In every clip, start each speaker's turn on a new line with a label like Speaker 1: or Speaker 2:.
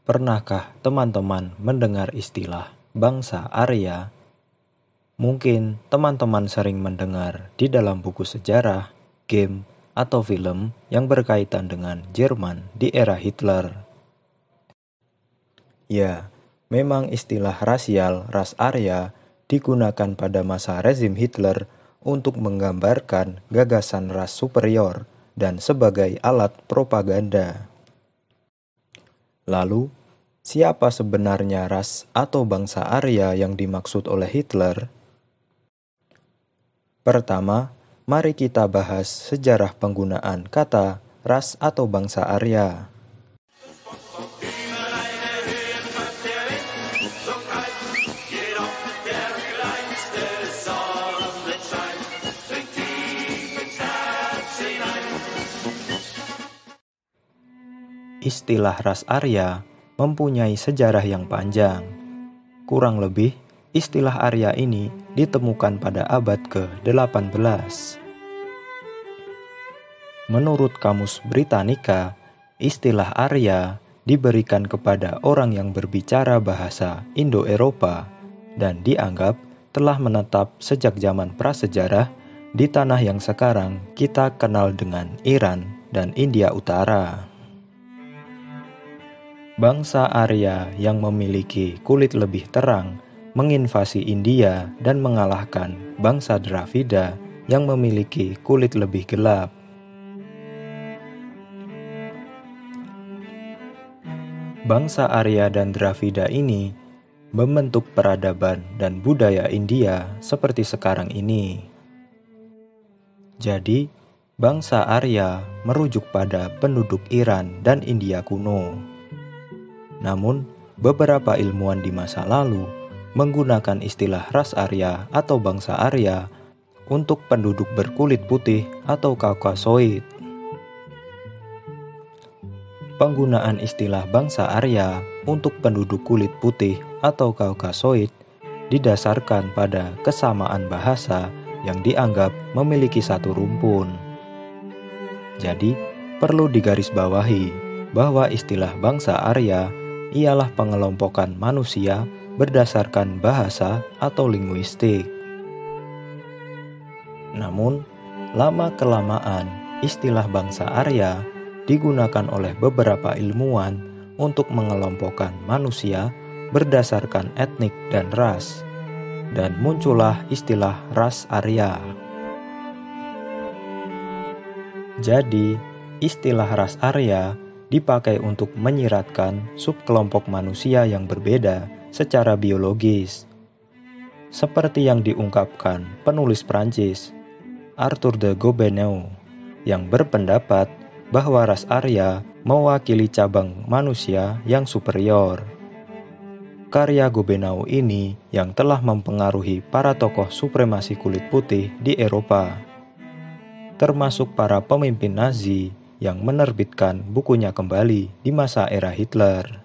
Speaker 1: Pernahkah teman-teman mendengar istilah bangsa Arya? Mungkin teman-teman sering mendengar di dalam buku sejarah, game, atau film yang berkaitan dengan Jerman di era Hitler. Ya, memang istilah rasial ras Arya digunakan pada masa rezim Hitler untuk menggambarkan gagasan ras superior dan sebagai alat propaganda. Lalu, siapa sebenarnya ras atau bangsa Arya yang dimaksud oleh Hitler? Pertama, mari kita bahas sejarah penggunaan kata ras atau bangsa Arya. Istilah ras Arya mempunyai sejarah yang panjang. Kurang lebih, istilah Arya ini ditemukan pada abad ke-18. Menurut Kamus Britannica, istilah Arya diberikan kepada orang yang berbicara bahasa Indo-Eropa dan dianggap telah menetap sejak zaman prasejarah di tanah yang sekarang kita kenal dengan Iran dan India Utara. Bangsa Arya yang memiliki kulit lebih terang menginvasi India dan mengalahkan bangsa Dravida yang memiliki kulit lebih gelap. Bangsa Arya dan Dravida ini membentuk peradaban dan budaya India seperti sekarang ini. Jadi, bangsa Arya merujuk pada penduduk Iran dan India kuno. Namun, beberapa ilmuwan di masa lalu menggunakan istilah ras Arya atau bangsa Arya untuk penduduk berkulit putih atau Kaukasoid. Penggunaan istilah bangsa Arya untuk penduduk kulit putih atau Kaukasoid didasarkan pada kesamaan bahasa yang dianggap memiliki satu rumpun. Jadi, perlu digarisbawahi bahwa istilah bangsa Arya ialah pengelompokan manusia berdasarkan bahasa atau linguistik. Namun, lama-kelamaan istilah bangsa Arya digunakan oleh beberapa ilmuwan untuk mengelompokkan manusia berdasarkan etnik dan ras, dan muncullah istilah ras Arya. Jadi, istilah ras Arya dipakai untuk menyiratkan subkelompok manusia yang berbeda secara biologis. Seperti yang diungkapkan penulis Prancis, Arthur de Gobineau, yang berpendapat bahwa ras Arya mewakili cabang manusia yang superior. Karya Gobineau ini yang telah mempengaruhi para tokoh supremasi kulit putih di Eropa, termasuk para pemimpin Nazi yang menerbitkan bukunya kembali di masa era Hitler.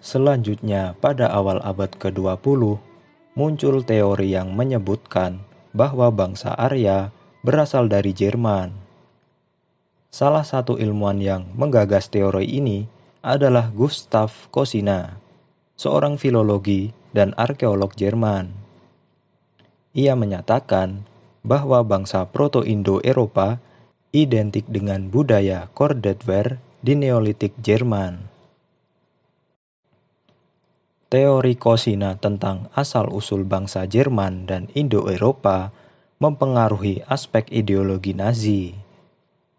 Speaker 1: Selanjutnya, pada awal abad ke-20, muncul teori yang menyebutkan bahwa bangsa Arya berasal dari Jerman. Salah satu ilmuwan yang menggagas teori ini adalah Gustav Kosina, seorang filologi dan arkeolog Jerman. Ia menyatakan bahwa bangsa Proto-Indo-Eropa identik dengan budaya Kordetwer di Neolitik Jerman. Teori Kosina tentang asal-usul bangsa Jerman dan Indo-Eropa mempengaruhi aspek ideologi Nazi.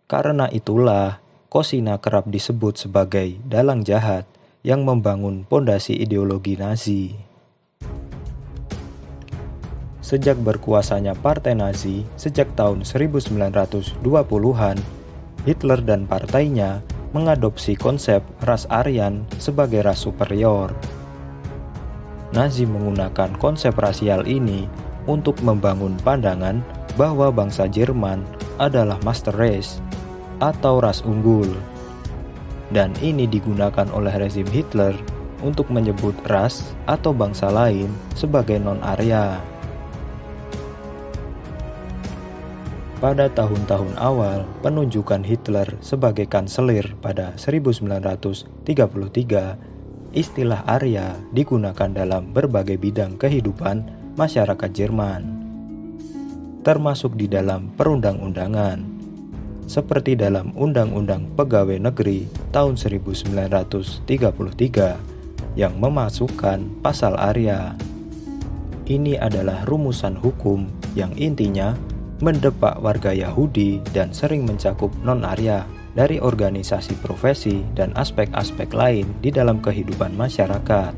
Speaker 1: Karena itulah, Kosina kerap disebut sebagai dalang jahat yang membangun pondasi ideologi Nazi. Sejak berkuasanya Partai Nazi sejak tahun 1920-an, Hitler dan partainya mengadopsi konsep ras Aryan sebagai ras superior. Nazi menggunakan konsep rasial ini untuk membangun pandangan bahwa bangsa Jerman adalah master race atau ras unggul. Dan ini digunakan oleh rezim Hitler untuk menyebut ras atau bangsa lain sebagai non-Arya. Pada tahun-tahun awal penunjukan Hitler sebagai kanselir pada 1933, istilah Arya digunakan dalam berbagai bidang kehidupan masyarakat Jerman, termasuk di dalam perundang-undangan, seperti dalam Undang-Undang Pegawai Negeri tahun 1933 yang memasukkan pasal Arya. Ini adalah rumusan hukum yang intinya mendepak warga Yahudi dan sering mencakup non-Arya dari organisasi profesi dan aspek-aspek lain di dalam kehidupan masyarakat.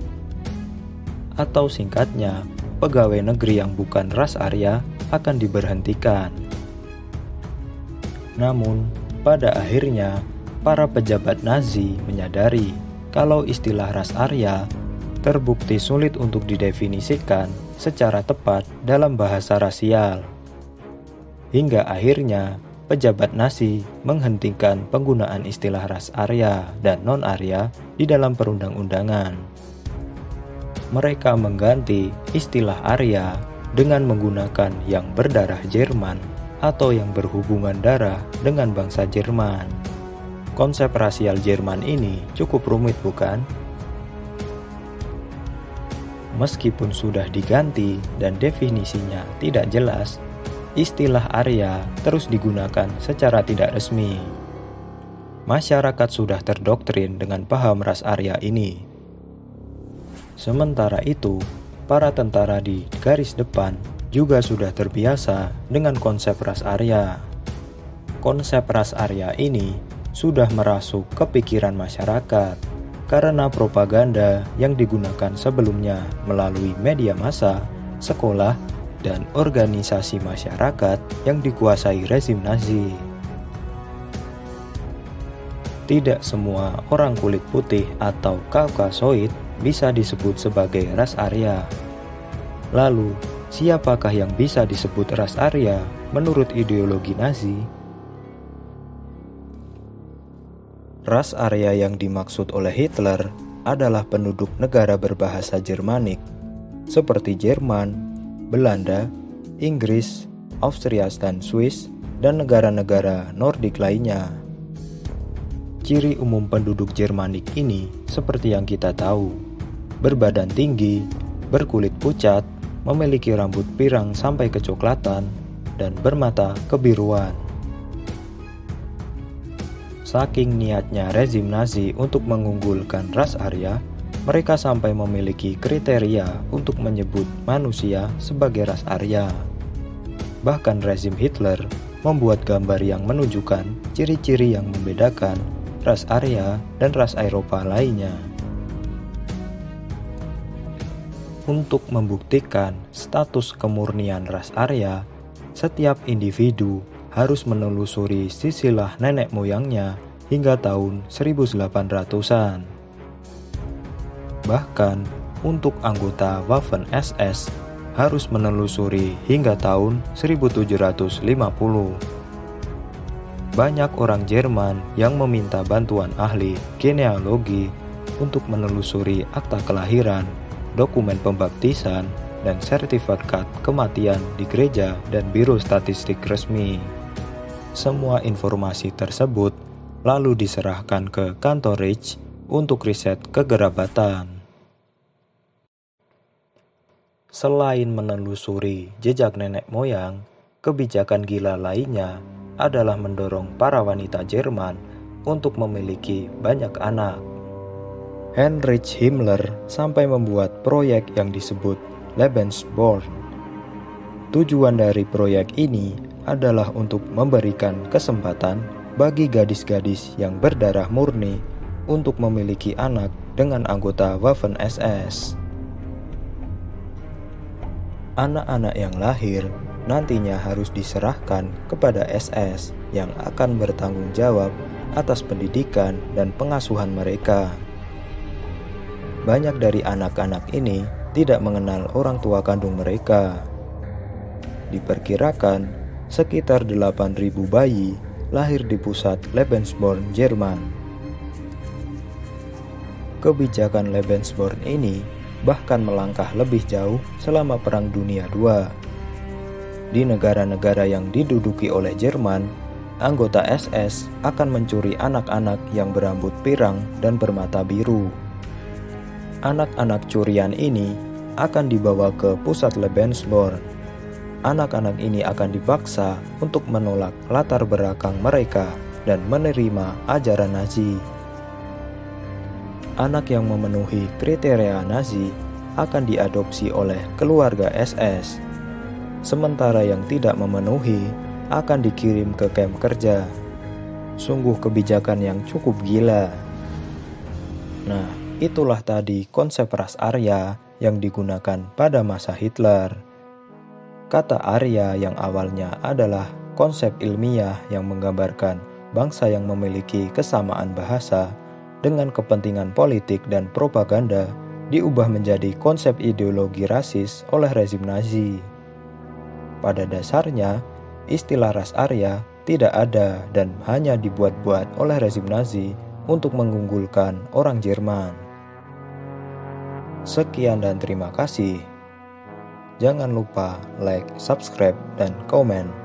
Speaker 1: Atau singkatnya, pegawai negeri yang bukan ras Arya akan diberhentikan. Namun, pada akhirnya, para pejabat Nazi menyadari kalau istilah ras Arya terbukti sulit untuk didefinisikan secara tepat dalam bahasa rasial. Hingga akhirnya, pejabat Nazi menghentikan penggunaan istilah ras Arya dan non-Arya di dalam perundang-undangan. Mereka mengganti istilah Arya dengan menggunakan yang berdarah Jerman atau yang berhubungan darah dengan bangsa Jerman. Konsep rasial Jerman ini cukup rumit, bukan? Meskipun sudah diganti dan definisinya tidak jelas, istilah Arya terus digunakan secara tidak resmi. Masyarakat sudah terdoktrin dengan paham ras Arya ini. Sementara itu, para tentara di garis depan juga sudah terbiasa dengan konsep ras Arya. Konsep ras Arya ini sudah merasuk ke pikiran masyarakat karena propaganda yang digunakan sebelumnya melalui media massa, sekolah, dan organisasi masyarakat yang dikuasai rezim Nazi. Tidak semua orang kulit putih atau Kaukasoid bisa disebut sebagai ras Arya. Lalu, siapakah yang bisa disebut ras Arya menurut ideologi Nazi? Ras Arya yang dimaksud oleh Hitler adalah penduduk negara berbahasa Jermanik, seperti Jerman, Belanda, Inggris, Austria dan Swiss, dan negara-negara Nordik lainnya. Ciri umum penduduk Jermanik ini seperti yang kita tahu: berbadan tinggi, berkulit pucat, memiliki rambut pirang sampai kecoklatan, dan bermata kebiruan. Saking niatnya rezim Nazi untuk mengunggulkan ras Arya, mereka sampai memiliki kriteria untuk menyebut manusia sebagai ras Arya. Bahkan rezim Hitler membuat gambar yang menunjukkan ciri-ciri yang membedakan ras Arya dan ras Eropa lainnya. Untuk membuktikan status kemurnian ras Arya, setiap individu harus menelusuri silsilah nenek moyangnya hingga tahun 1800-an. Bahkan, untuk anggota Waffen-SS harus menelusuri hingga tahun 1750. Banyak orang Jerman yang meminta bantuan ahli genealogi untuk menelusuri akta kelahiran, dokumen pembaptisan, dan sertifikat kematian di gereja dan biro statistik resmi. Semua informasi tersebut lalu diserahkan ke kantor Reich untuk riset kegerabatan. Selain menelusuri jejak nenek moyang, kebijakan gila lainnya adalah mendorong para wanita Jerman untuk memiliki banyak anak. Heinrich Himmler sampai membuat proyek yang disebut Lebensborn. Tujuan dari proyek ini adalah untuk memberikan kesempatan bagi gadis-gadis yang berdarah murni untuk memiliki anak dengan anggota Waffen-SS. Anak-anak yang lahir nantinya harus diserahkan kepada SS yang akan bertanggung jawab atas pendidikan dan pengasuhan mereka. Banyak dari anak-anak ini tidak mengenal orang tua kandung mereka. Diperkirakan sekitar 8.000 bayi lahir di pusat Lebensborn, Jerman. Kebijakan Lebensborn ini bahkan melangkah lebih jauh selama Perang Dunia II. Di negara-negara yang diduduki oleh Jerman, anggota SS akan mencuri anak-anak yang berambut pirang dan bermata biru. Anak-anak curian ini akan dibawa ke pusat Lebensborn. Anak-anak ini akan dipaksa untuk menolak latar belakang mereka dan menerima ajaran Nazi. Anak yang memenuhi kriteria Nazi akan diadopsi oleh keluarga SS, sementara yang tidak memenuhi akan dikirim ke kamp kerja. Sungguh kebijakan yang cukup gila. Nah, itulah tadi konsep ras Arya yang digunakan pada masa Hitler. Kata Arya yang awalnya adalah konsep ilmiah yang menggambarkan bangsa yang memiliki kesamaan bahasa dengan kepentingan politik dan propaganda diubah menjadi konsep ideologi rasis oleh rezim Nazi. Pada dasarnya, istilah ras Arya tidak ada dan hanya dibuat-buat oleh rezim Nazi untuk mengunggulkan orang Jerman. Sekian dan terima kasih. Jangan lupa like, subscribe, dan komen.